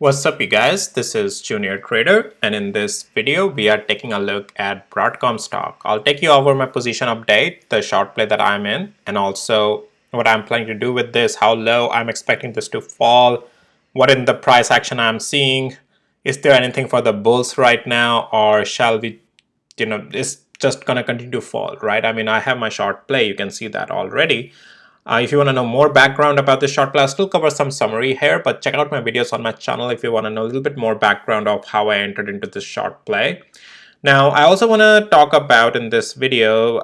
What's up you guys, this is Junior Trader and in this video we are taking a look at Broadcom stock. I'll take you over my position update, the short play that I'm in, and also what I'm planning to do with this, how low I'm expecting this to fall, what in the price action I'm seeing, is there anything for the bulls right now, or shall we, it's just gonna continue to fall, right? I mean, I have my short play, you can see that already. If you want to know more background about this short play, I'll still cover some summary here, but check out my videos on my channel if you want to know a little bit more background of how I entered into this short play. Now, I also want to talk about in this video,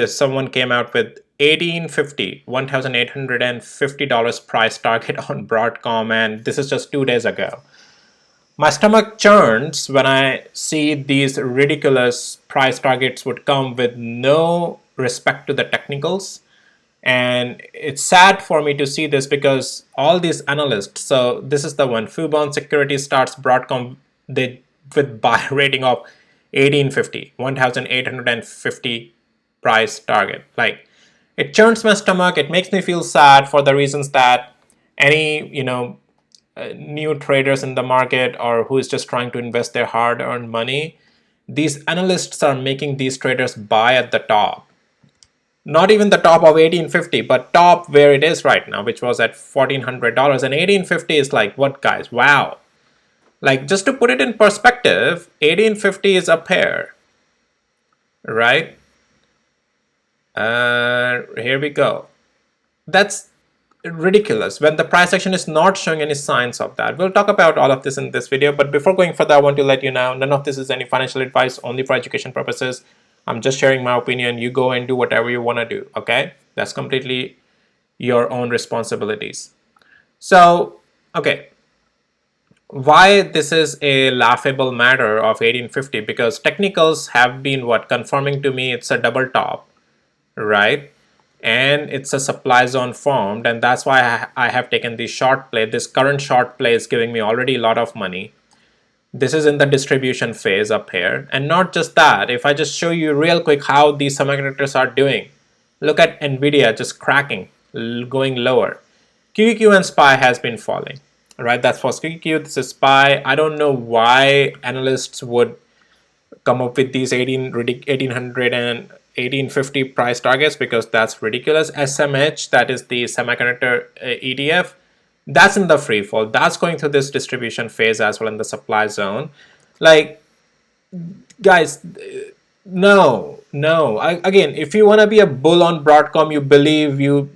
someone came out with $1,850 price target on Broadcom, and this is just 2 days ago. My stomach churns when I see these ridiculous price targets would come with no respect to the technicals. And it's sad for me to see this because all these analysts, so this is the one, Fubon Securities starts Broadcom with buy rating of 1850 price target. Like, it churns my stomach. It makes me feel sad for the reasons that any new traders in the market or who is just trying to invest their hard-earned money, these analysts are making these traders buy at the top. Not even the top of 1850, but top where it is right now, which was at $1,400. And 1850 is like, what guys? Wow. Like, just to put it in perspective, 1850 is a pair, right? Here we go. That's ridiculous when the price action is not showing any signs of that. We'll talk about all of this in this video, but before going further, I want to let you know, none of this is any financial advice, only for education purposes. I'm just sharing my opinion. You go and do whatever you want to do, okay? That's completely your own responsibilities. So, okay, why this is a laughable matter of 1850? Because technicals have been confirming to me it's a double top, right? And it's a supply zone formed, and that's why I have taken the short play. This current short play is giving me already a lot of money. This is in the distribution phase up here. And not just that, if I just show you real quick how these semiconductors are doing. Look at NVIDIA just cracking, going lower. QQQ and SPY has been falling, right? That's for QQQ, this is SPY. I don't know why analysts would come up with these 1800 and 1850 price targets, because that's ridiculous. SMH, that is the semiconductor ETF, that's in the free fall. That's going through this distribution phase as well in the supply zone. Like, guys, no. Again, if you want to be a bull on Broadcom, you believe you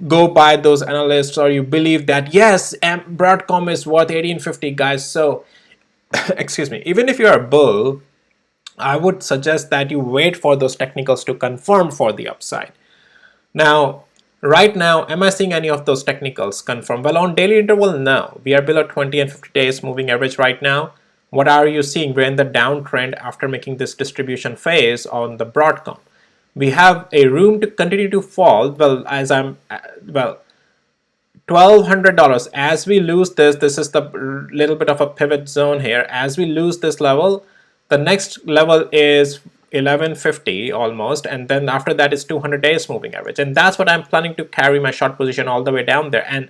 go by those analysts, or you believe that yes, Broadcom is worth 1850, guys. So, excuse me, even if you're a bull, I would suggest that you wait for those technicals to confirm for the upside. Now, right now, am I seeing any of those technicals confirm? Well, on daily interval, no. We are below 20 and 50 days moving average right now. What are you seeing? We're in the downtrend after making this distribution phase on the Broadcom. We have a room to continue to fall. Well, $1,200. As we lose this is the little bit of a pivot zone here. As we lose this level, the next level is 1150 almost, and then after that is 200 days moving average, and that's what I'm planning to carry my short position all the way down there. And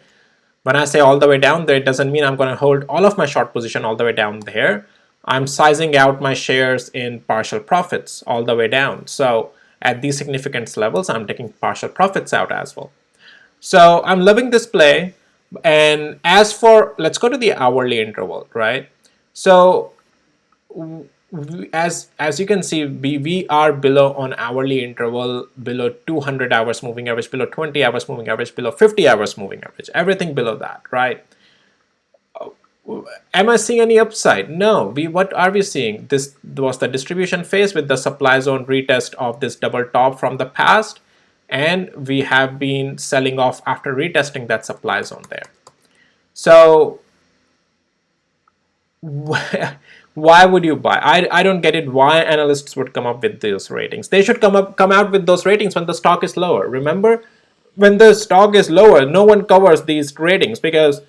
when I say all the way down there, it doesn't mean I'm going to hold all of my short position all the way down there. I'm sizing out my shares in partial profits all the way down. So at these significance levels, I'm taking partial profits out as well. So I'm loving this play. And as for, let's go to the hourly interval, right? So as you can see, we are below on hourly interval, below 200 hours moving average, below 20 hours moving average, below 50 hours moving average, everything below that, right? Am I seeing any upside? No. What are we seeing? This was the distribution phase with the supply zone retest of this double top from the past, and we have been selling off after retesting that supply zone there. So why would you buy? I don't get it why analysts would come up with those ratings. They should come out with those ratings when the stock is lower. Remember, when the stock is lower, no one covers these ratings because,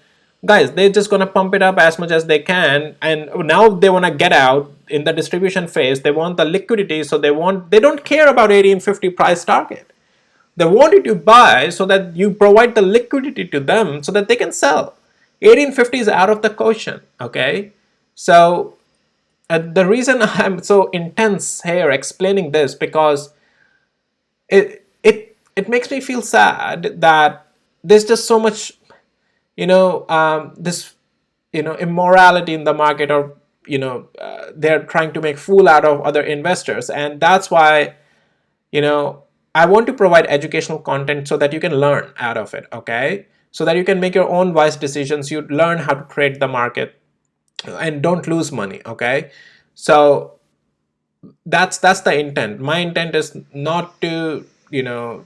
guys, they're just gonna pump it up as much as they can, and now they want to get out in the distribution phase. They want the liquidity, so they don't care about 1850 price target. They want you to buy so that you provide the liquidity to them so that they can sell. 1850 is out of the question. Okay, so the reason I'm so intense here explaining this, because it makes me feel sad that there's just so much, this, immorality in the market, or they're trying to make fool out of other investors. And that's why, I want to provide educational content so that you can learn out of it. Okay, so that you can make your own wise decisions, you learn how to trade the market and don't lose money. Okay, so that's the intent. My intent is not to,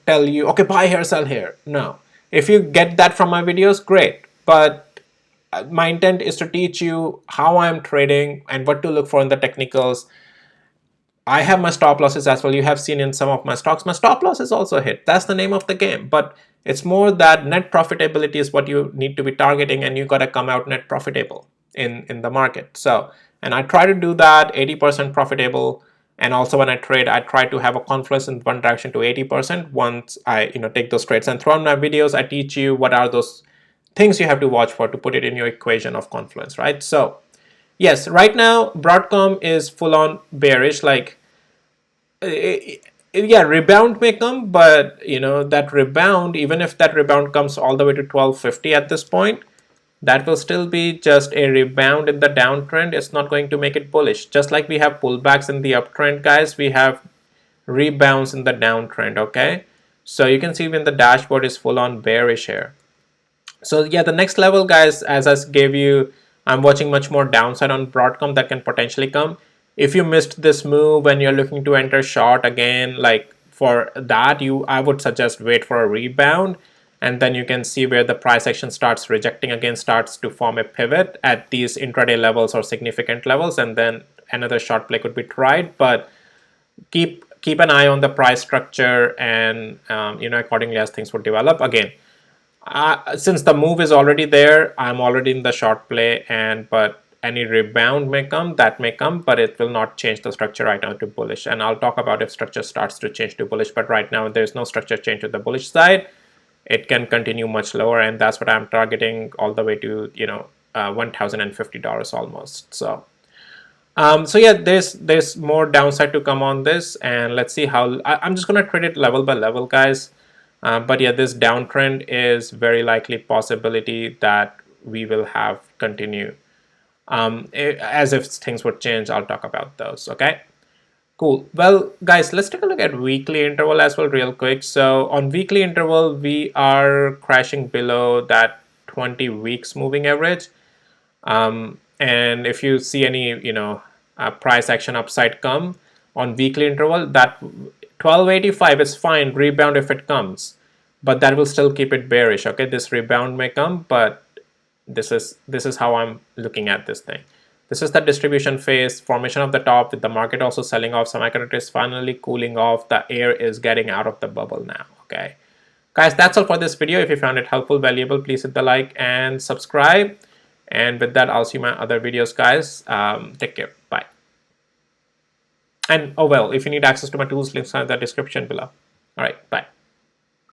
tell you, okay, buy here, sell here. No, if you get that from my videos, great. But my intent is to teach you how I'm trading and what to look for in the technicals. I have my stop losses as well. You have seen in some of my stocks, my stop losses also hit. That's the name of the game. But it's more that net profitability is what you need to be targeting, and you got to come out net profitable in the market. So, and I try to do that 80% profitable. And also when I trade, I try to have a confluence in one direction to 80% once I take those trades. And throughout my videos, I teach you what are those things you have to watch for to put it in your equation of confluence, right? So yes, right now Broadcom is full on bearish. Like, yeah, rebound may come, but that rebound, even if that rebound comes all the way to 1250 at this point, that will still be just a rebound in the downtrend. It's not going to make it bullish. Just like we have pullbacks in the uptrend, guys, we have rebounds in the downtrend. Okay, so you can see even the dashboard is full on bearish here. So yeah, the next level, guys, as I gave you, I'm watching much more downside on Broadcom that can potentially come. If you missed this move when you're looking to enter short again, like for that, I would suggest wait for a rebound, and then you can see where the price action starts rejecting again, starts to form a pivot at these intraday levels or significant levels, and then another short play could be tried. But keep an eye on the price structure, and accordingly as things would develop. Again, since the move is already there, I'm already in the short play, but any rebound may come, that may come, but it will not change the structure right now to bullish. And I'll talk about if structure starts to change to bullish, but right now there's no structure change to the bullish side. It can continue much lower, and that's what I'm targeting all the way to $1,050 almost. So so yeah, there's more downside to come on this, and let's see how I'm just gonna trade it level by level, guys. But yeah, this downtrend is very likely possibility that we will have continue. As if things would change, I'll talk about those. Okay, cool. Well, guys, let's take a look at weekly interval as well real quick. So on weekly interval, we are crashing below that 20 weeks moving average. And if you see any price action upside come on weekly interval, that 1285 is fine, rebound if it comes, but that will still keep it bearish. Okay, this rebound may come, but this is how I'm looking at this thing. This is the distribution phase, formation of the top with the market also selling off. Semiconductor is finally cooling off. The air is getting out of the bubble now. Okay, guys, that's all for this video. If you found it helpful, valuable, please hit the like and subscribe. And with that, I'll see my other videos, guys. Take care. Bye. And oh well, if you need access to my tools, links are in the description below. All right, bye.